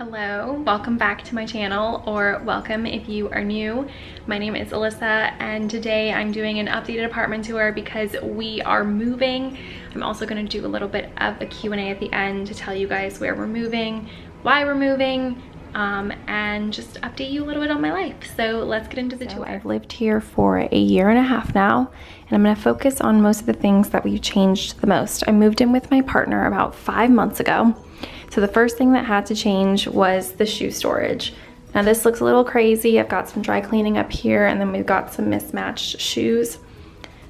Hello, welcome back to my channel, or welcome if you are new. My name is Alyssa and today I'm doing an updated apartment tour because we are moving. I'm also going to do a little bit of a Q&A at the end to tell you guys where we're moving, why we're moving, and just update you a little bit on my life. So let's get into the tour. I've lived here for a year and a half now, and I'm going to focus on most of the things that we've changed the most. I moved in with my partner about 5 months ago. So the first thing that had to change was the shoe storage. Now this looks a little crazy. I've got some dry cleaning up here and then we've got some mismatched shoes.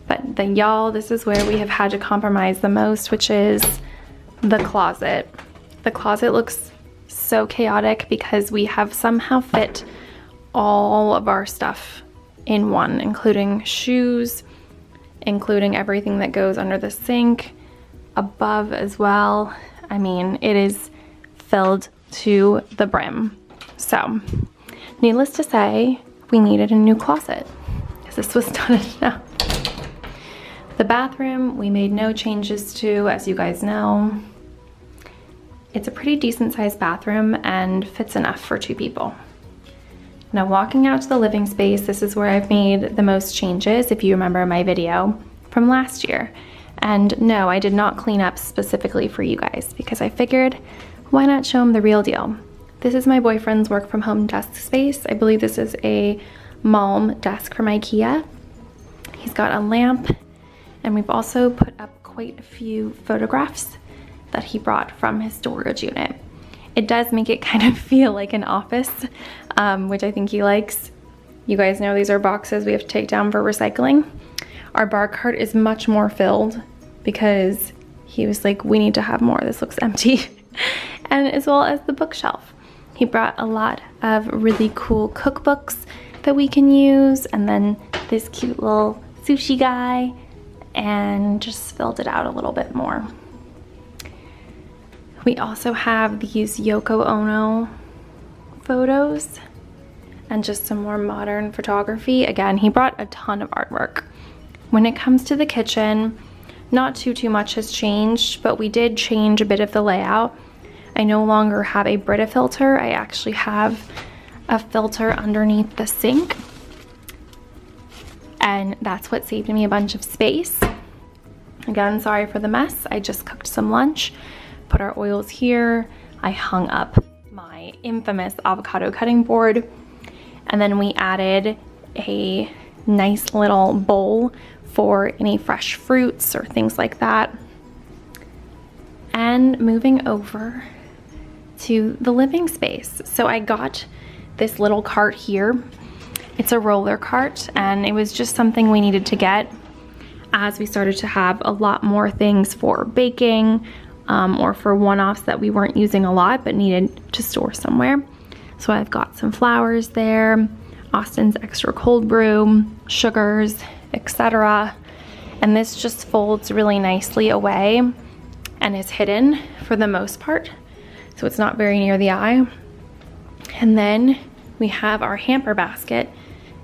But then y'all, this is where we have had to compromise the most, which is the closet. The closet looks so chaotic because we have somehow fit all of our stuff in one, including shoes, including everything that goes under the sink, above as well. I mean, it is filled to the brim. So, needless to say, we needed a new closet because this was not enough. The bathroom, we made no changes to, as you guys know. It's a pretty decent sized bathroom and fits enough for 2 people. Now, walking out to the living space, this is where I've made the most changes, if you remember my video from last year. And no, I did not clean up specifically for you guys because I figured, why not show them the real deal? This is my boyfriend's work from home desk space. I believe this is a Malm desk from IKEA. He's got a lamp, and we've also put up quite a few photographs that he brought from his storage unit. It does make it kind of feel like an office, which I think he likes. You guys know these are boxes we have to take down for recycling. Our bar cart is much more filled because he was like, we need to have more, this looks empty. And as well as the bookshelf. He brought a lot of really cool cookbooks that we can use, and then this cute little sushi guy, and just filled it out a little bit more. We also have these Yoko Ono photos and just some more modern photography. Again, he brought a ton of artwork. When it comes to the kitchen, not too much has changed, but we did change a bit of the layout. I no longer have a Brita filter. I actually have a filter underneath the sink. And that's what saved me a bunch of space. Again, sorry for the mess. I just cooked some lunch, put our oils here. I hung up my infamous avocado cutting board. And then we added a nice little bowl for any fresh fruits or things like that. And moving over to the living space. So I got this little cart here. It's a roller cart, and it was just something we needed to get as we started to have a lot more things for baking or for one-offs that we weren't using a lot but needed to store somewhere. So I've got some flowers there, Austin's extra cold brew, sugars, etc. And this just folds really nicely away and is hidden for the most part, so it's not very near the eye. And then we have our hamper basket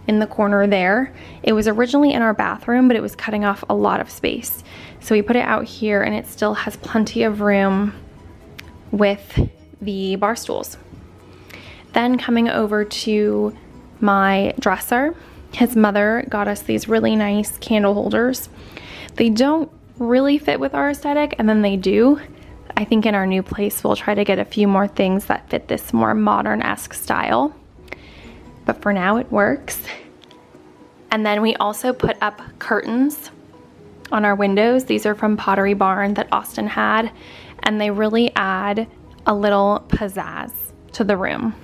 in the corner there. It was originally in our bathroom, but it was cutting off a lot of space. So we put it out here, and it still has plenty of room with the bar stools. Then coming over to my dresser, his mother got us these really nice candle holders. They don't really fit with our aesthetic, and then they do. I think in our new place we'll try to get a few more things that fit this more modern-esque style. But for now it works. And then we also put up curtains on our windows. These are from Pottery Barn that Austin had, and they really add a little pizzazz to the room.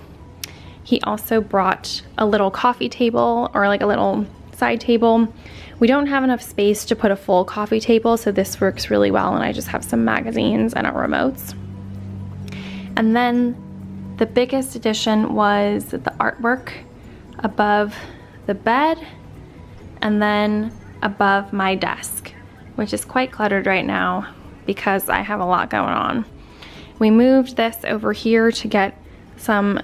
He also brought a little coffee table, or like a little side table. We don't have enough space to put a full coffee table, so this works really well, and I just have some magazines and our remotes. And then the biggest addition was the artwork above the bed and then above my desk, which is quite cluttered right now because I have a lot going on. We moved this over here to get some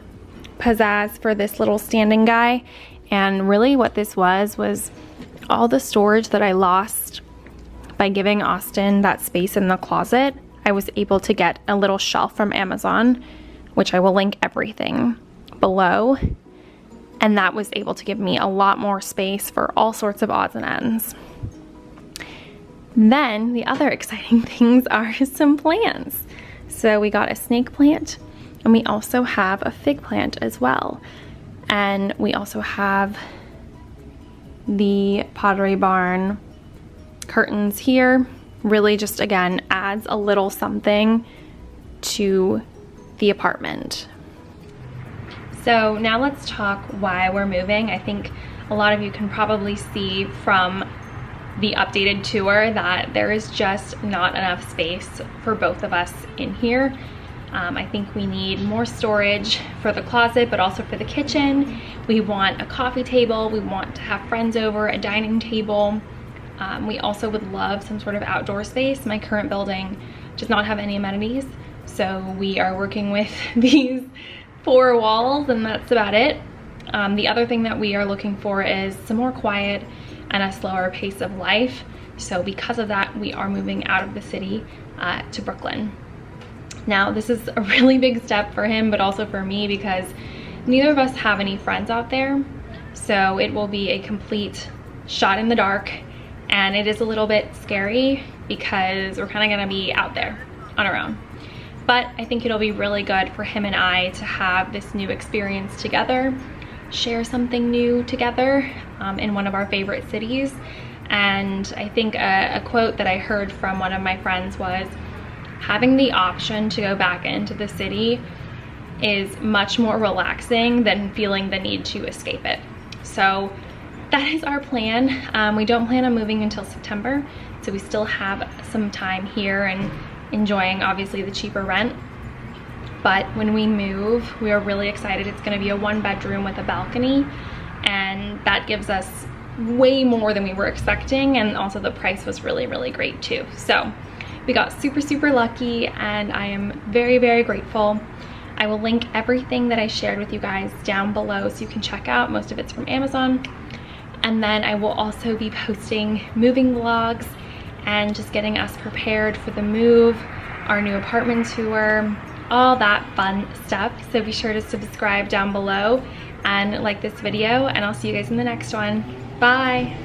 pizzazz for this little standing guy, and really what this was all the storage that I lost by giving Austin that space in the closet. I was able to get a little shelf from Amazon which I will link everything below. And that was able to give me a lot more space for all sorts of odds and ends. Then the other exciting things are some plants. So we got a snake plant, and we also have a fig plant as well. And we also have the Pottery Barn curtains here. Really just, again, adds a little something to the apartment. So now let's talk why we're moving. I think a lot of you can probably see from the updated tour that there is just not enough space for both of us in here. I think we need more storage for the closet, but also for the kitchen. We want a coffee table. We want to have friends over, a dining table. We also would love some sort of outdoor space. My current building does not have any amenities, so we are working with these 4 walls, and that's about it. The other thing that we are looking for is some more quiet and a slower pace of life. So because of that, we are moving out of the city to Brooklyn. Now, this is a really big step for him, but also for me, because neither of us have any friends out there. So it will be a complete shot in the dark, and it is a little bit scary because we're kind of gonna be out there on our own. But I think it'll be really good for him and I to have this new experience together, share something new together in one of our favorite cities. And I think a quote that I heard from one of my friends was, having the option to go back into the city is much more relaxing than feeling the need to escape it. So that is our plan. We don't plan on moving until September, so we still have some time here and enjoying obviously the cheaper rent. But when we move, we are really excited. It's gonna be a 1-bedroom with a balcony, and that gives us way more than we were expecting, and also the price was really, really great too. So we got super, super lucky, and I am very, very grateful. I will link everything that I shared with you guys down below so you can check out. Most of it's from Amazon. And then I will also be posting moving vlogs and just getting us prepared for the move, our new apartment tour, all that fun stuff. So be sure to subscribe down below and like this video, and I'll see you guys in the next one. Bye.